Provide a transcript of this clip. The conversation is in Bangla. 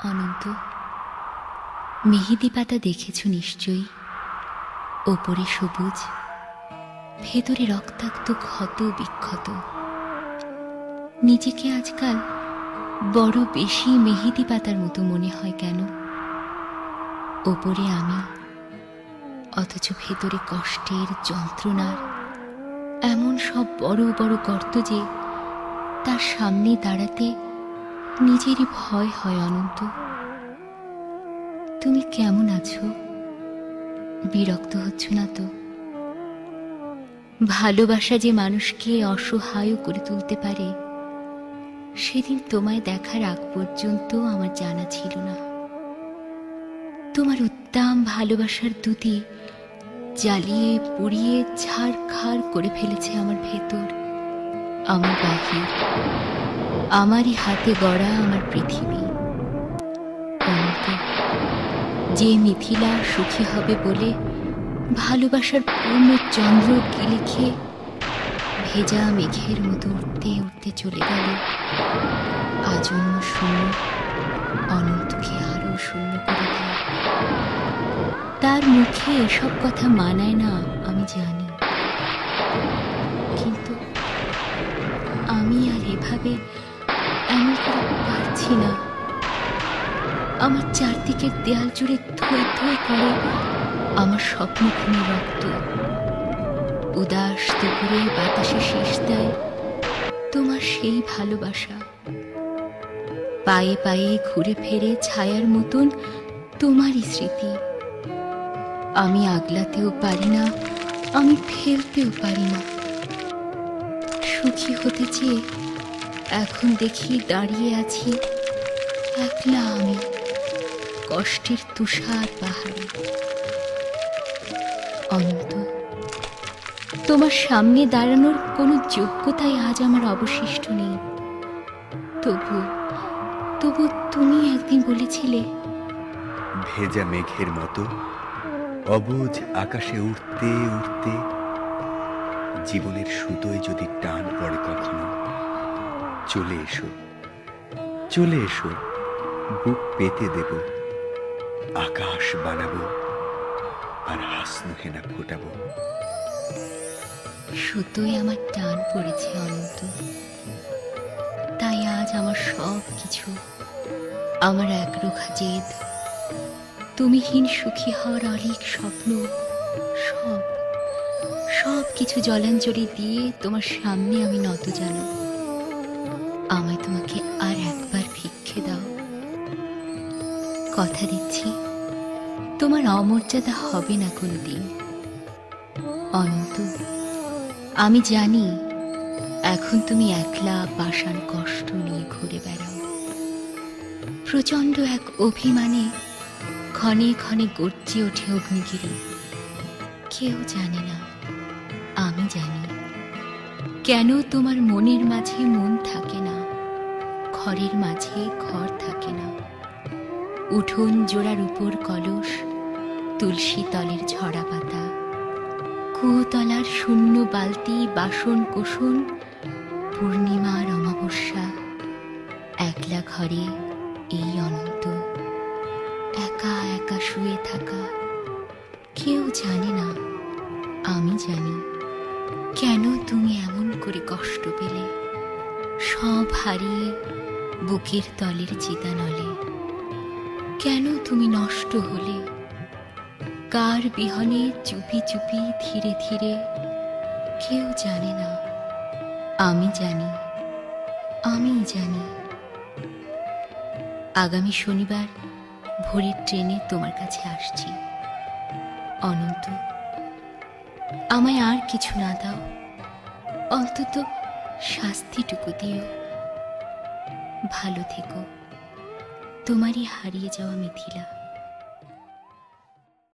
অনন্ত, মেহেদি পাতা দেখেছ নিশ্চয়ই। ওপরে সবুজ, ভেতরে রক্তাক্ত ক্ষত বিক্ষত। নিজেকে আজকাল বড় বেশি মেহেদি পাতার মতো মনে হয় কেন? ওপরে আমি, অথচ ভেতরে কষ্টের, যন্ত্রণার এমন সব বড় বড় গর্ত যে তার সামনে দাঁড়াতে নিজেরই ভয় হয়। অনন্ত, তুমি কেমন আছো? বিরক্ত হচ্ছ না তো? ভালোবাসা যে মানুষকে অসহায় করে তুলতে পারে, সেদিন তোমায় দেখার আগ পর্যন্ত আমার জানা ছিল না। তোমার উত্তম ভালোবাসার দুটি জ্বালিয়ে পুড়িয়ে ছাড়খাড় করে ফেলেছে আমার ভেতর, আমার বাহির, আমারই হাতে গড়া আমার পৃথিবী। অনন্ত, যে মিথিলা সুখী হবে বলে ভালোবাসার পূর্ণ চন্দ্র গিলে খেয়ে ভেজা মেঘের মতো উঠতে উঠতে চলে গেল, আজন্ম শূন্য অনন্তকে আরো শূন্য করে দেয়। তার মুখে এসব কথা মানায় না, আমি জানি, কিন্তু আমি আর এভাবে এমন করে পারছি না। আমার চারদিকের দেয়াল জুড়ে থই থই করে আমার স্বপ্নখনি রক্ত। উদাস দুপুরে বাতাসে শীষ দেয় তোমার সেই ভালোবাসা। পায়ে পায়ে ঘুরে ফেরে ছায়ার মতন তোমারই স্মৃতি। আমি আগলাতেও পারি না, আমি ফেলতেও পারি না। সুখী হতে চেয়ে এখন দেখি দাঁড়িয়ে আছি একলা আমি, কষ্টের তুষার পাহাড়ে। অনন্ত, তোমার সামনে দাঁড়ানোর কোনো যোগ্যতাই আজ আমার অবশিষ্ট নেই। তবু তবু তুমি একদিন বলেছিলে, ভেজা মেঘের মতো অবুঝ আকাশে উঠতে উঠতে জীবনের সুতোয় যদি টান পড়ে কখনো, চলে এসো, চলে এসো, বুক পেতে দেব, আকাশ বানাবো আর হাসনুহেনা ফোটাবো। সুতোয় আমার টান পড়েছে অনন্ত, তাই আজ আমার সব কিছু, আমার একরোখা জেদ, তুমিহীন সুখী হওয়ার অলিক স্বপ্ন, সব সব কিছু জলাঞ্জলি দিয়ে তোমার সামনে আমি নত জানাব। আমায় তোমাকে আর একবার ভিক্ষে দাও। কথা দিচ্ছি, তোমার অমর্যাদা হবে না কোনোদিন। অনন্ত, আমি জানি এখন তুমি একলা পাষাণ কষ্ট নিয়ে ঘুরে বেড়াও। প্রচণ্ড এক অভিমানে ক্ষণে ক্ষণে গর্জে ওঠে অগ্নিগিরি। কেউ জানে না, আমি জানি কেন তোমার মনের মাঝে মন থাকে না, ঘরের মাঝে ঘর থাকে না। উঠোন জোড়ার উপর কলস, তুলসী তলের ঝরা পাতা, কুয়োতলার শূন্য বালতি, বাসন কোসন, পূর্ণিমার অমাবস্যা, একলা ঘরে এই অনন্ত একা একা শুয়ে থাকা। কেউ জানে না, আমি জানি কেন তুমি এমন করে কষ্ট পেলে, সব হারিয়ে বুকের তলের চিতানলে। কেন তুমি নষ্ট হলে, কার বিহনে চুপি চুপি ধীরে ধীরে। কেউ জানে না, আমি জানি, আমি জানি। আগামী শনিবার ভোরের ট্রেনে তোমার কাছে আসছি। অনন্ত, আমায় আর কিছু না দাও, অন্তত শাস্তিটুকু দিও। ভালো থেকো, তোমারই হারিয়ে যাওয়া মিথিলা।